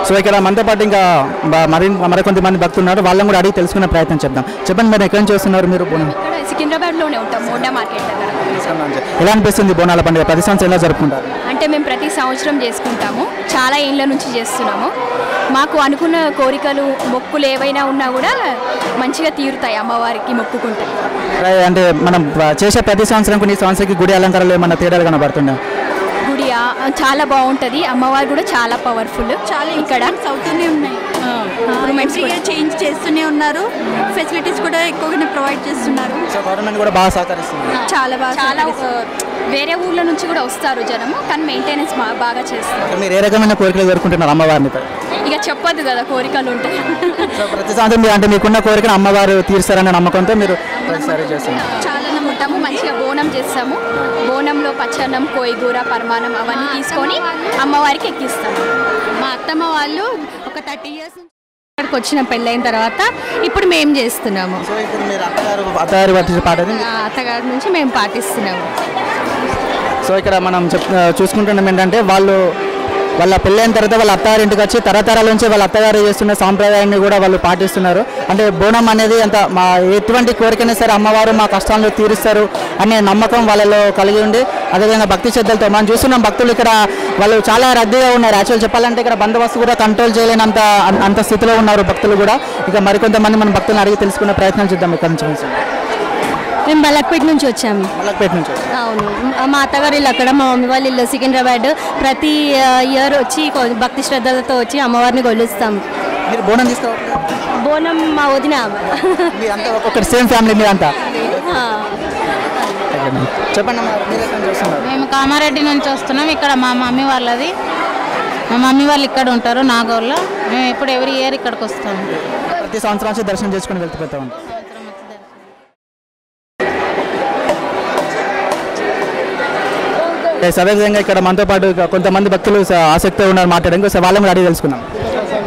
So ఇక్కడ మనతో పాటు ఇంకా మరికొంతమంది భక్తులు ఉన్నారు, వాళ్ళని కూడా అడిగి తెలుసుకునే ప్రయత్నం చేద్దాం. చెప్పండి, మీరు ఎక్కడి నుంచి వస్తున్నారు? మీరు సికింద్రాబాద్లోనే ఉంటాం, మోండా మార్కెట్ దగ్గర. ఎలా అనిపిస్తుంది బోనాల పండుగ? ప్రతి సంవత్సరం ఎలా జరుపుకుంటారు? అంటే మేము ప్రతి సంవత్సరం చేసుకుంటాము, చాలా ఏళ్ళ నుంచి చేస్తున్నాము. మాకు అనుకున్న కోరికలు మొక్కులు ఏవైనా ఉన్నా కూడా మంచిగా తీరుతాయి, అమ్మవారికి మొక్కుకుంటాయి. అంటే మనం చేసే ప్రతి సంవత్సరం ఈ సంవత్సరానికి గుడి అలంకారాలు ఏమన్నా తేడాలు కనబడుతున్నాయి? గుడి చాలా బాగుంటుంది, అమ్మవారు కూడా చాలా పవర్ఫుల్. చాలా ఇక్కడ అవుతూనే ఉన్నాయి, మంచిగా చేంజ్ చేస్తూనే ఉన్నారు, ఫెసిలిటీస్ కూడా ఎక్కువగానే ప్రొవైడ్ చేస్తున్నారు. గవర్నమెంట్ కూడా బాగా సహకరిస్తుంది, చాలా బాగా. చాలా వేరే ఊర్ల నుంచి కూడా వస్తారు జనము, కానీ మెయింటెనెన్స్ బాగా చేస్తారు. మీరు ఏ రకమైన కోరికలు కోరుకుంటున్నారు అమ్మవారిని? ఇక చెప్పొద్దు కదా, కోరికలు ఉంటాయి. ప్రతి సంవత్సరం అంటే మీకున్న కోరికను అమ్మవారు తీరుస్తారనే నమ్మకంతో మీరు ప్రతిసారి చేస్తున్నారు. చాలా నమ్ముతాము, మంచిగా బోనం చేస్తాము. బోనంలో పచ్చన్నం, కోయిగూర, పరమాన్నం అవన్నీ తీసుకొని అమ్మవారికి ఎక్కిస్తాము. మా అత్తమ్మ వాళ్ళు ఒక 30 years ఇక్కడికి వచ్చిన పెళ్ళైన తర్వాత ఇప్పుడు మేము చేస్తున్నాము. అత్తగారి నుంచి మేము పాటిస్తున్నాము. సో ఇక్కడ మనం చూసుకుంటున్నాం ఏంటంటే వాళ్ళ పెళ్ళైన తర్వాత వాళ్ళ అత్తగారింటికి వచ్చి తరతరాల నుంచి వాళ్ళ అత్తగారు చేస్తున్న సాంప్రదాయాన్ని కూడా వాళ్ళు పాటిస్తున్నారు. అంటే బోనం అనేది అంత మా ఎటువంటి కోరికైనా సరే అమ్మవారు మా కష్టాలను తీరుస్తారు అనే నమ్మకం వాళ్ళలో కలిగి ఉండి, అదేవిధంగా భక్తి శ్రద్ధలతో మనం చూస్తున్నాం భక్తులు ఇక్కడ వాళ్ళు చాలా రద్దీగా ఉన్నారు. యాక్చువల్ చెప్పాలంటే ఇక్కడ బందోబస్తు కూడా కంట్రోల్ చేయలేనంత స్థితిలో ఉన్నారు భక్తులు కూడా. ఇక మరికొంతమంది మన భక్తులను అడిగి తెలుసుకునే ప్రయత్నం చేద్దాం. ఇక్కడ నుంచి మేము మలక్పేట నుంచి వచ్చాము. మలక్పేట నుంచి? అవును, మా అత్తగారు ఇల్లు అక్కడ, మా మమ్మీ వాళ్ళ ఇల్లు సికింద్రాబాద్. ప్రతి ఇయర్ వచ్చి భక్తి శ్రద్ధలతో వచ్చి అమ్మవారిని కొలుస్తాం. మీరు బోనం తీసుకోవాలి? బోనం మా వదిన. ఒక్కొక్కటి సేమ్ ఫ్యామిలీ మీరు అంతా? చెప్పండి. మేము కామారెడ్డి నుంచి వస్తున్నాం. ఇక్కడ మా మమ్మీ వాళ్ళది, మా మమ్మీ వాళ్ళు ఇక్కడ ఉంటారు నాగోల్లో. మేము ఇప్పుడు ఎవ్రీ ఇయర్ ఇక్కడికి వస్తాము. ప్రతి సంవత్సరం వచ్చి దర్శనం చేసుకుని వెళ్తాం. అదేవిధంగా ఇక్కడ మనతో పాటు కొంతమంది భక్తులు ఆసక్తిగా ఉన్నారు, మాట్లాడడం వాళ్ళని అడిగి తెలుసుకున్నాం.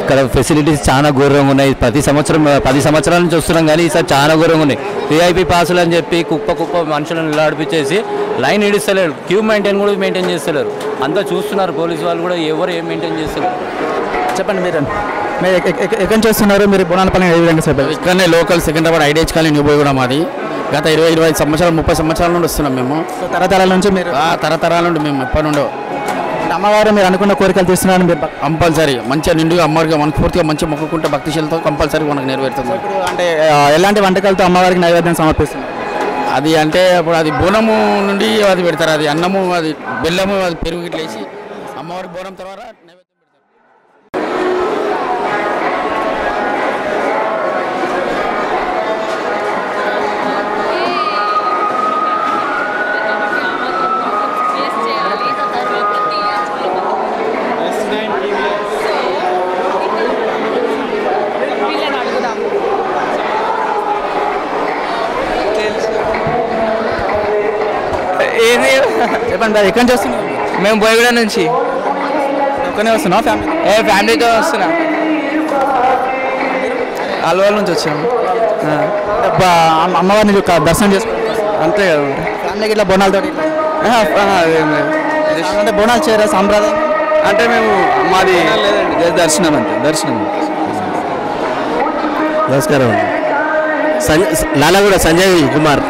ఇక్కడ ఫెసిలిటీస్ చాలా ఘోరంగా ఉన్నాయి. ప్రతి సంవత్సరం 10 సంవత్సరాల నుంచి వస్తున్నాం, కానీ ఈసారి చాలా ఘోరంగా ఉన్నాయి. విఐపి పాసులు అని చెప్పి కుప్ప మనుషులను నిలబడిపించేసి లైన్ ఇడిస్తలేరు, క్యూ మెయింటైన్ చేస్తలేరు. అంతా చూస్తున్నారు పోలీసు వాళ్ళు కూడా, ఎవరు ఏం మెయింటైన్ చేస్తారు? చెప్పండి, మీరు ఎక్కడి నుంచి వస్తున్నారు? మీరు బోనాలపల్లి ఏ విధంగా చెప్పారు? ఇక్కడనే local Secunderabad IDH colony new బోయ్ కూడా మాది. గత 20-25 సంవత్సరాలు 30 సంవత్సరాల నుండి వస్తున్నాం మేము. తరతరాల నుంచి మీరు? తరతరాల నుండి మేము ఎప్పటి నుండో. అమ్మవారు మీరు అనుకున్న కోరికలు తీస్తున్నారు మీరు? కంపల్సరీ మంచిగా నిండుగా అమ్మవారికి మనస్ఫూర్తిగా మంచిగా మొక్కుకుంటే భక్తిశీలతో కంపల్సరీ మనకు నెరవేరుతుంది. అంటే ఎలాంటి వంటకాలతో అమ్మవారికి నైవేద్యం సమర్పిస్తున్నారు? అది అంటే ఇప్పుడు అది బోనము నుండి అది పెడతారు, అది అన్నము, అది బెల్లము, అది పెరుగు ఇట్లా వేసి అమ్మవారికి బోనం తర్వాత నైవేద్యం పెడతారు. చెప్పండి, ఎక్కడి నుంచి వస్తున్నాం? మేము బోయగూడ నుంచి. ఒక్కనే వస్తున్నాం? ఫ్యామిలీతో వస్తున్నాం. అల్వాల్ నుంచి వచ్చాము. అమ్మవారిని దర్శనం చేసుకుంటాం అంతే కదా. ఫ్యామిలీకి ఇట్లా బోనాలతో అదేం లేదు. అంటే బోనాలు చేయరా సాంప్రదాయం? అంటే మేము మాది దర్శనం అంతే. దర్శనం. నమస్కారం. లాలాగూడ సంజయ్ కుమార్.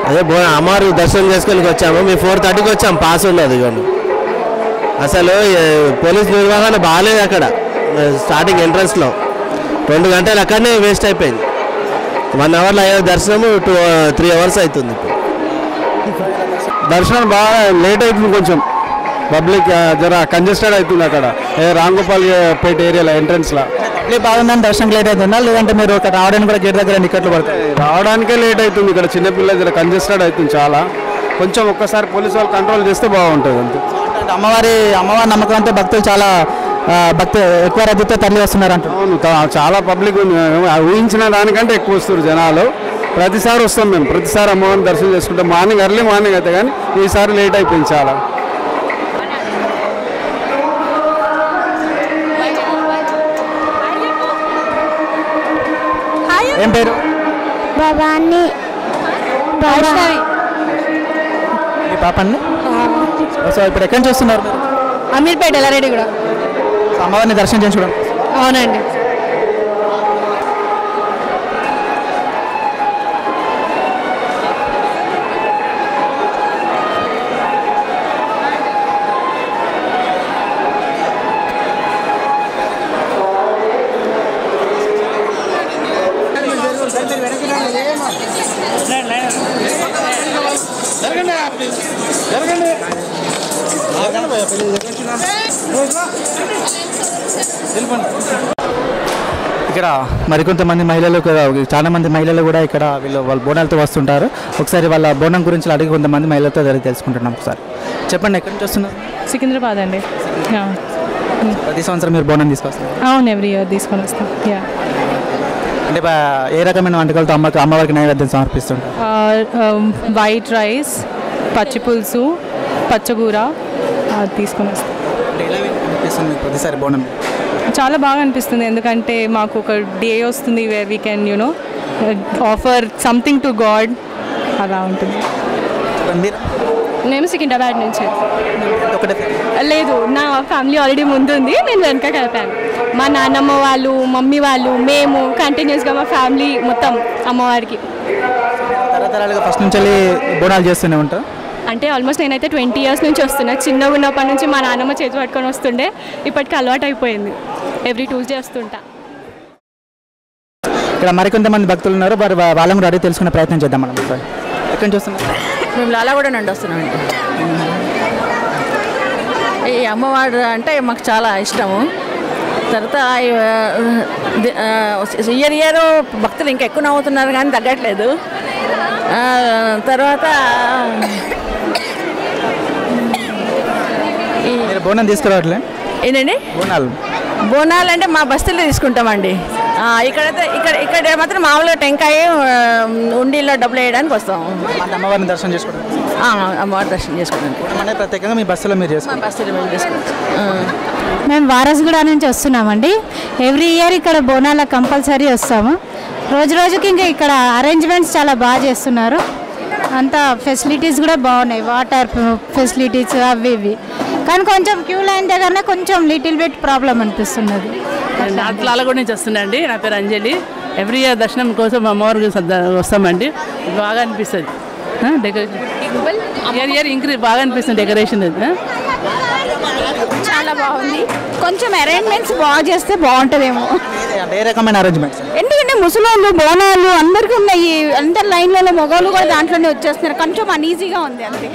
అదే అమ్మవారు దర్శనం చేసుకొని వచ్చాము. మేము 4:30కి వచ్చాం, పాస్ ఉన్నది. ఇవ్వండి, అసలు పోలీస్ నిర్వహణ బాగాలేదు అక్కడ. స్టార్టింగ్ ఎంట్రన్స్లో 2 గంటలు అక్కడనే వేస్ట్ అయిపోయింది. 1 అవర్లో అయ్యే దర్శనము 3 hours అవుతుంది. ఇప్పుడు దర్శనం బాగా లేట్ అవుతుంది, కొంచెం పబ్లిక్ జర కంజెస్టెడ్ అవుతుంది అక్కడ రాంగోపాల్ పేట ఏరియాలో ఎంట్రన్స్లో. పబ్లిక్ బాగుందని దర్శనం లేట్ అవుతుందా, లేదంటే మీరు ఇక్కడ రావడానికి కూడా గేట్ దగ్గర టికెట్లు పడతాయి? రావడానికే లేట్ అవుతుంది, ఇక్కడ చిన్నపిల్లలు జర కంజెస్టెడ్ అవుతుంది చాలా. కొంచెం ఒక్కసారి పోలీసు వాళ్ళు కంట్రోల్ చేస్తే బాగుంటుంది అంతే. అమ్మవారి నమ్మకంతో భక్తులు చాలా ఎక్కువ రద్దీతో తరలి వస్తున్నారు అంట. అవును, చాలా పబ్లిక్ ఊహించిన దానికంటే ఎక్కువ వస్తారు జనాలు. ప్రతిసారి వస్తాం మేము, ప్రతిసారి అమ్మవారిని దర్శనం చేసుకుంటాం. ఎర్లీ మార్నింగ్ అయితే, కానీ ఈసారి లేట్ అయిపోయింది చాలా. ఏం పేరు? భవాని. మీ పాప అండి? సో ఇప్పుడు ఎక్కడి నుంచి వస్తున్నారు మీరు? అమీర్పేట ఎల్లారెడ్డి కూడా. అమ్మవారిని దర్శనం చేసుకోవడం. అవునండి. ఇక్కడ మరికొంతమంది మహిళలు చాలా మంది మహిళలు కూడా ఇక్కడ వాళ్ళ బోనాలతో వస్తుంటారు. ఒకసారి వాళ్ళ బోనం గురించి అడిగి కొంతమంది మహిళలతో తెలుసుకుంటున్నాం. ఒకసారి చెప్పండి, ఎక్కడి నుంచి వస్తున్నారు? సికింద్రాబాద్ అండి. ప్రతి సంవత్సరం మీరు బోనం తీసుకొస్తారు? అవును, ఎవ్రీ ఇయర్ తీసుకొని వస్తాం. అంటే ఏ రకమైన వంటకాలతో అమ్మవారికి నైవేద్యం సమర్పిస్తుంటారు? వైట్ రైస్, పచ్చి పులుసు, పచ్చగూర తీసుకొని వస్తాం. అనిపిస్తుంది మీకు ప్రతిసారి బోనం? చాలా బాగా అనిపిస్తుంది, ఎందుకంటే మాకు ఒక డే వస్తుంది where we can offer something to God, అలా ఉంటుంది. నేను సికింద్రాబాద్ నుంచి. లేదు, నా ఫ్యామిలీ ఆల్రెడీ ముందుంది, నేను వెనక కలిపాను. మా నాన్నమ్మ వాళ్ళు, మమ్మీ వాళ్ళు, మేము కంటిన్యూస్గా మా ఫ్యామిలీ మొత్తం అమ్మవారికి తరతరాలుగా ఫస్ట్ నుంచి బోనాలు చేస్తూనే ఉంటారు. అంటే ఆల్మోస్ట్ నేనైతే 20 years నుంచి వస్తున్నా. చిన్నగా ఉన్నప్పటి నుంచి మా నాన్నమ్మ చేతి పట్టుకొని వస్తుండే, ఇప్పటికి అలవాటు అయిపోయింది. ఎవ్రీ ట్యూస్డే వస్తుంటా. ఇక్కడ మరికొంతమంది భక్తులు ఉన్నారు, వాళ్ళని కూడా అడిగి తెలుసుకునే ప్రయత్నం చేద్దాం మనం. ఎక్కడి నుంచి వస్తున్నాం? మేము లాలాగూడ నుండి వస్తున్నామండి. ఈ అమ్మవారు అంటే మాకు చాలా ఇష్టము. తర్వాత ఇయర్ భక్తులు ఇంకా ఎక్కువ నవ్వుతున్నారు కానీ తగ్గట్లేదు. తర్వాత బోనం తీసుకురావట్లే? ఏంటండి బోనాలు అంటే మా బస్తీలో తీసుకుంటామండి. ఇక్కడైతే ఇక్కడ మాత్రం మామూలుగా టెంకాయ ఉండిలో డబ్బులు వేయడానికి వస్తాం. అమ్మవారిని దర్శనం చేసుకోవడం? అమ్మవారి దర్శనం చేసుకోవడానికి ప్రత్యేకంగా మీ బస్సులో మీరు చేసుకుంటాం? బస్తీలో మేము చేసుకుంటాం. మేము వారసుగూడ నుంచి వస్తున్నామండి. ఎవ్రీ ఇయర్ ఇక్కడ బోనాల కంపల్సరీ వస్తాము. రోజు రోజుకి ఇంకా ఇక్కడ అరేంజ్మెంట్స్ చాలా బాగా చేస్తున్నారు. అంతా ఫెసిలిటీస్ కూడా బాగున్నాయి, వాటర్ ఫెసిలిటీస్ అవి ఇవి. కానీ కొంచెం క్యూ లైన్ దగ్గరనే కొంచెం లిటిల్ బిట్ ప్రాబ్లం అనిపిస్తున్నది. లాలాగూడ నుంచి వస్తున్నాండి. నా పేరు అంజలి. ఎవ్రీ ఇయర్ దర్శనం కోసం అమ్మవారికి వస్తామండి. బాగా అనిపిస్తుంది డెకరేషన్. ఇయర్ ఇంక్రీజ్ బాగా అనిపిస్తుంది డెకరేషన్. చాలా బాగుంది. కొంచెం అరేంజ్మెంట్స్ బాగా చేస్తే బాగుంటుందేమో. ఏ రకమైన అరేంజ్మెంట్స్? ఎందుకంటే ముసలోళ్ళు, బోనాలు అందరికీ ఉన్నాయి. అందరు లైన్లలో మగవాళ్ళు కూడా దాంట్లోనే వచ్చేస్తున్నారు. కొంచెం అనీజీగా ఉంది అంతే.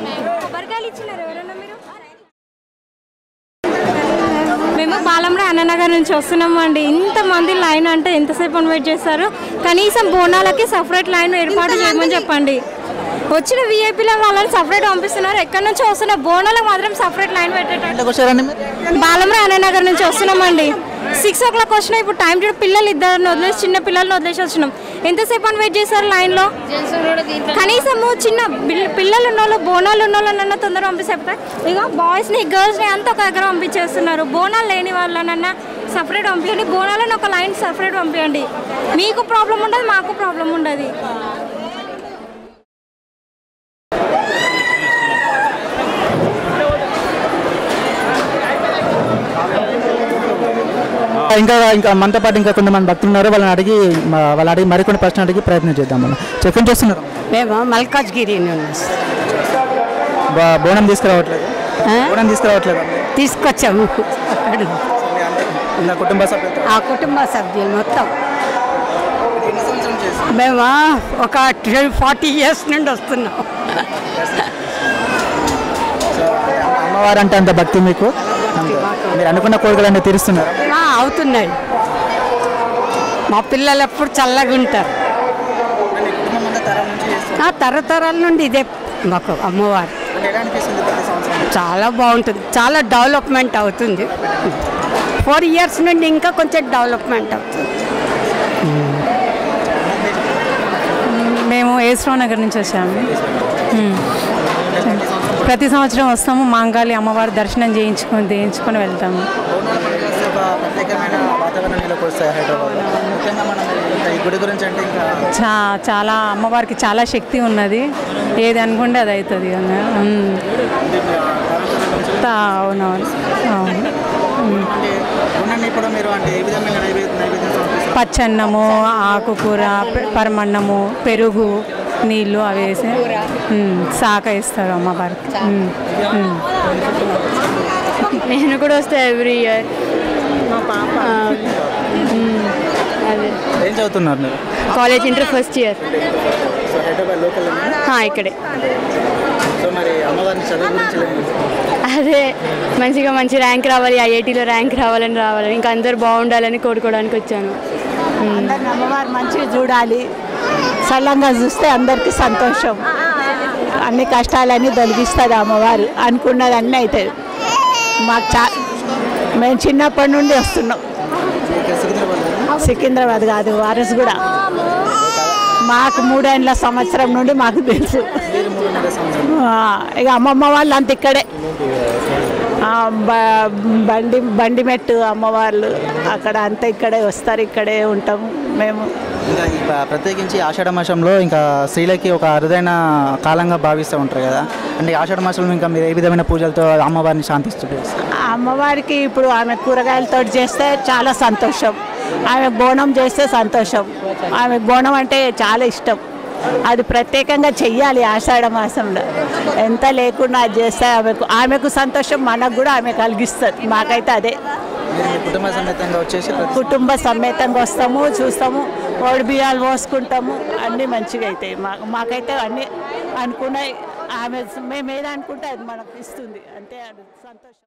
మేము బాలంరా అన్ననగర్ నుంచి వస్తున్నాము అండి. ఇంతమంది లైన్ అంటే ఎంతసేపు వెయిట్ చేస్తారు? కనీసం బోనాలకి సపరేట్ లైన్ ఏర్పాటు చేయమని చెప్పండి. వచ్చిన వీఐపీల వాళ్ళని సపరేట్ పంపిస్తున్నారు. ఎక్కడి నుంచి వస్తున్న బోనాలకు మాత్రం సపరేట్ లైన్ పెట్టేటట్టు. బాలంరా అన్ననగర్ నుంచి వస్తున్నామండి. 6 o'clock వచ్చినా. ఇప్పుడు టైం చూడ పిల్లలు ఇద్దరిని వదిలేసి, చిన్న పిల్లల్ని వదిలేసి వచ్చినాం. ఎంతసేపు అని వెయిట్ చేస్తారు లైన్లో? కనీసము చిన్న పిల్లలు ఉన్న వాళ్ళు, బోనాలు ఉన్న వాళ్ళనన్నా తొందరగా పంపిస్తే ఇక బాయ్స్ని గర్ల్స్ని అంతా ఒక దగ్గర పంపించేస్తున్నారు. బోనాలు లేని వాళ్ళనన్నా సపరేట్ పంపించండి. బోనాలను ఒక లైన్ సపరేట్ పంపించండి. మీకు ప్రాబ్లం ఉండదు, మాకు ప్రాబ్లం ఉండదు. ఇంకా మనతో పాటు ఇంకా కొంతమంది భక్తులు ఉన్నారు. వాళ్ళని అడిగి మరికొన్ని ప్రశ్నలు అడిగి ప్రయత్నం చేద్దాం. మనం చెప్పని చూస్తున్నారు? మేము మల్కాజ్గిరి బోనం తీసుకురావట్లేదు? బోనం తీసుకురావట్లేదు? తీసుకొచ్చాము. కుటుంబ సభ్యులు మొత్తం మేము ఒక 40 years నుండి వస్తున్నాం. అమ్మవారు అంటే అంత భక్తి మీకు? మీరు అనుకున్న కోరికలన్నీ తీరుస్తున్నారు? అవుతున్నాయి. మా పిల్లలు ఎప్పుడు చల్లగా ఉంటారు. తరతరాల నుండి ఇదే మాకు అమ్మవారు. చాలా బాగుంటుంది, చాలా డెవలప్మెంట్ అవుతుంది. 4 years నుండి ఇంకా కొంచెం డెవలప్మెంట్ అవుతుంది. మేము S9 నగర్ నుంచి వచ్చాము. ప్రతి సంవత్సరం వస్తాము, మహంకాళి అమ్మవారి దర్శనం చేయించుకొని వెళ్తాము. చాలా అమ్మవారికి చాలా శక్తి ఉన్నది, ఏది అనుకుంటే అది అవుతుంది. అవునవును. పచ్చన్నము, ఆకుకూర, పరమన్నము, పెరుగు, నీళ్ళు అవి వేసి శాఖ ఇస్తారు అమ్మవారికి. నేను కూడా వస్తాను ఎవ్రీ ఇయర్. మా పాప అదే ఏం చదువుతున్నారు మీరు? College inter first year. ఇక్కడే. అదే మంచి ర్యాంక్ రావాలి, ఐఐటీలో ర్యాంక్ రావాలని ఇంకా అందరు బాగుండాలని కోరుకోవడానికి వచ్చాను. అమ్మవారు మంచిగా చూడాలి, సల్లంగా చూస్తే అందరికీ సంతోషం. అన్ని కష్టాలన్నీ తొలగిస్తుంది అమ్మవారు, అనుకున్నది అన్నీ అవుతుంది. మాకు మేము చిన్నప్పటి నుండి వస్తున్నాం. సికింద్రాబాద్ కాదు, వారస్ కూడా. మాకు 3 సంవత్సరం నుండి మాకు తెలుసు. ఇక అమ్మమ్మ వాళ్ళు అంత ఇక్కడే, బండి మెట్టు అమ్మవాళ్ళు అక్కడ అంతా ఇక్కడే వస్తారు, ఇక్కడే ఉంటాము మేము. ఇంకా ప్రత్యేకించి ఆషాఢ మాసంలో ఇంకా స్త్రీలకి ఒక అరుదైన కాలంగా భావిస్తూ ఉంటారు కదా, అంటే ఆషాఢ మాసంలో ఇంకా మీరు ఏ విధమైన పూజలతో అమ్మవారిని శాంతిస్తుంది? అమ్మవారికి ఇప్పుడు ఆమె కూరగాయలతో చేస్తే చాలా సంతోషం, ఆమె బోనం చేస్తే సంతోషం. ఆమె బోనం అంటే చాలా ఇష్టం, అది ప్రత్యేకంగా చెయ్యాలి ఆషాఢ మాసంలో. ఎంత లేకుండా అది చేస్తే ఆమెకు సంతోషం, మనకు కూడా ఆమె కలిగిస్తుంది. మాకైతే అదే. కుటుంబ సమేతంగా వచ్చేసి కుటుంబ సమేతంగా వస్తాము, చూస్తాము, ఓడి బియ్యాలు పోసుకుంటాము, అన్నీ మంచిగా అవుతాయి. మాకైతే అన్నీ అనుకున్నాయి. ఆమె మేము ఏది అనుకుంటే అది మనకు ఇస్తుంది, అంతే. సంతోషం.